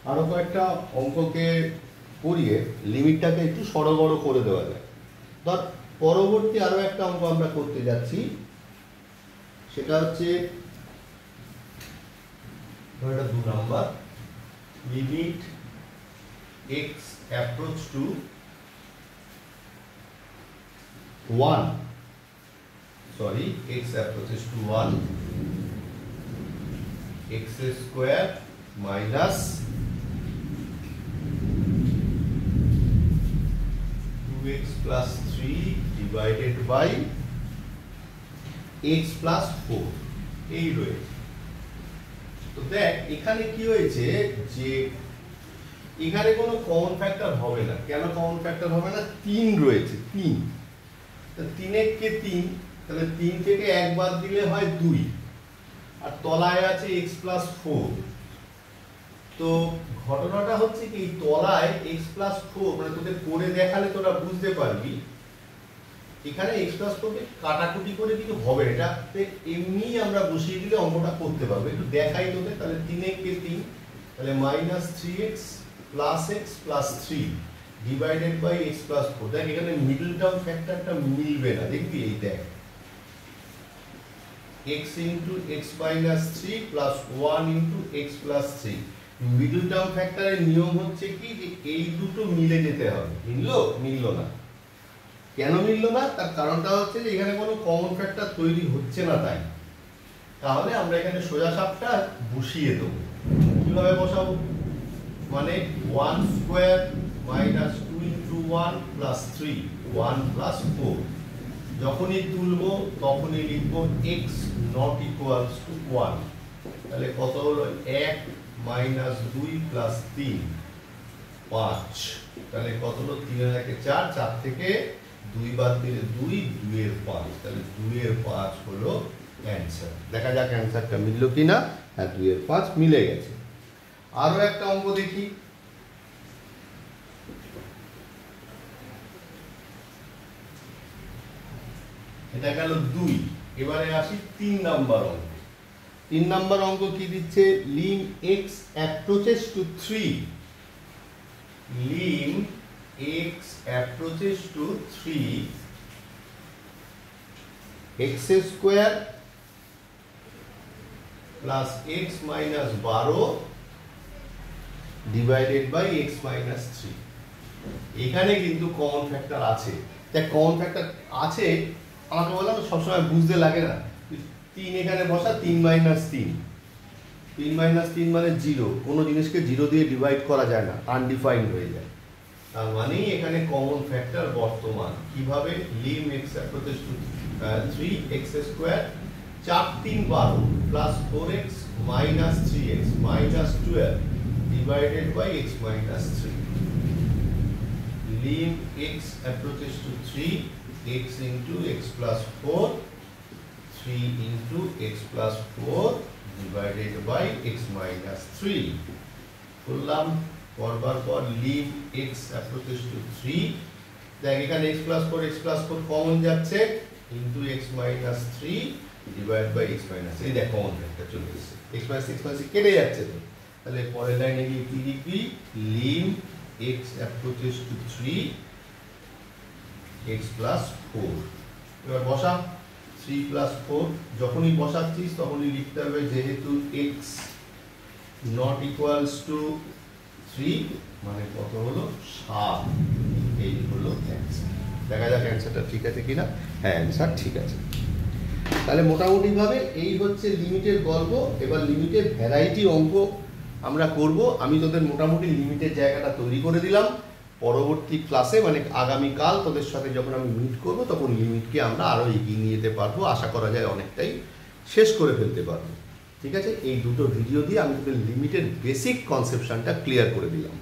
আরো কয়েকটা অঙ্ককে করিয়ে লিমিটটাকে একটু সরগড় করে দেওয়া যায়। ধর পরবর্তী আরো একটা অঙ্ক আমরা করতে যাচ্ছি, সেটা হচ্ছে এটা 2 number, limit x approach to 1, sorry, x approaches to 1, x square minus 2x plus 3 divided by x plus 4 এই রয়েছে। তো দেখ এখানে কি হয়েছে যে এখানে কোনো কমন ফ্যাক্টর হবে না। কেন কমন ফ্যাক্টর হবে না? 3 রয়েছে, 3। তো 3 কে 3, তাহলে 3 থেকে 1 বাদ দিলে হয় 2, আর তলায় আছে x plus 4। তো ঘটনাটা হচ্ছে কি তলায় x plus 4, মানে তোদের করে দেখালে তোরা বুঝতে পারবি এখানে x plus 4 কে কাটাকুটি করে কিছু হবে, এটা এমনি আমরা বসিয়ে দিলে অঙ্কটা করতে পারবো। একটু দেখাই তোদের, তাহলে 3 কে 3, তাহলে minus 3x plus x plus 3 divided by x plus 4। দেখ এখানে মিডল টার্ম ফ্যাক্টরটা মিলবে না, দেখবি এই দেখ x into x minus 3 plus 1 into x plus 3। Middle term ফ্যাক্টরের নিয়ম হচ্ছে কি যে এই দুটো মিলে যেতে হবে। মিললো না। কেন মিললো না? তার কারণটা হচ্ছে যে এখানে কোনো কমন ফ্যাক্টর তৈরি হচ্ছে না, তাই। তাহলে আমরা এখানে সোজা সাপটা বসিয়ে দেবো। কিভাবে বসাবো? মানে 1 square minus 2 into 1 plus 3, 1 plus 4। যখনই তুলবো তখনই লিখবো x নট ইকুয়ালস টু 1। তাহলে কত হলো? 1 মাইনাস 2 প্লাস 3, 5। তাহলে কত হলো? 3 এর 1 4, 4 থেকে 2 বাদ দিলে 2, 2 এর 5। তাহলে 2 এর 5 হলো অ্যান্সার। দেখা যাক অ্যান্সারটা মিললো কিনা। হ্যাঁ, 2 এর 5 মিলে গেছে। আরো একটা অঙ্ক দেখি। এটা গেল 2। এবারে আসি 3 নাম্বার অঙ্ক। 3 নাম্বার অঙ্ক কি দিচ্ছে? Lim x approaches to 3, lim x approaches to 3, x square plus x minus 12 divided by x minus 3। এখানে কিন্তু কমন ফ্যাক্টর আছে। দেখ কমন ফ্যাক্টর আছে, আমাকে বললাম সবসময় বুঝতে লাগে না। 3 এখানে বসা, 3 মাইনাস 3, 3 মাইনাস 3 মানে 0। কোনো জিনিসকে 0 দিয়ে ডিভাইড করা যায় না, আনডিফাইন্ড হয়ে যায়। তার মানে এখানে কমন ফ্যাক্টর বর্তমান। কিভাবে? Lim x approaches to 3, x square 4 3 12 plus 4x minus 3x minus 12 divided by x minus 3। lim x approaches to 3, x into x plus 4, 3 into x plus 4 divided by x minus 3। করলাম করবার পর lim x approaches to 3, দেখ এখানে x plus 4 common যাচ্ছে, into x minus 3 divided by x minus 3। এই দেখ common factor চলে এসেছে, x minus 6 কেটে যাচ্ছে। তো তাহলে পরের লাইনে গিয়ে কি লিখবি? lim x approaches to 3, x plus 4। এবার বসা 3 plus 4। যখনই বসাচ্ছিস তখনই লিখতে হবে যেহেতু x not equals to 3, মানে কত হলো? 7। এই হলো অ্যান্সার। দেখা যাক অ্যান্সারটা ঠিক আছে কিনা। হ্যাঁ, অ্যান্সার ঠিক আছে। তাহলে মোটামুটি ভাবে এই হচ্ছে লিমিটের গল্প। এবার লিমিটের ভ্যারাইটি অঙ্ক আমরা করব। আমি তোদের মোটামুটি লিমিটের জায়গাটা তৈরি করে দিলাম। পরবর্তী ক্লাসে মানে আগামীকাল তোদের সাথে যখন আমি মিট করব তখন লিমিটকে আমরা আরও এগিয়ে নিয়ে যেতে পারবো। আশা করা যায় অনেকটাই শেষ করে ফেলতে পারবো। ঠিক আছে, এই দুটো ভিডিও দিয়ে আমি তোদের লিমিটের বেসিক কনসেপশনটা ক্লিয়ার করে দিলাম।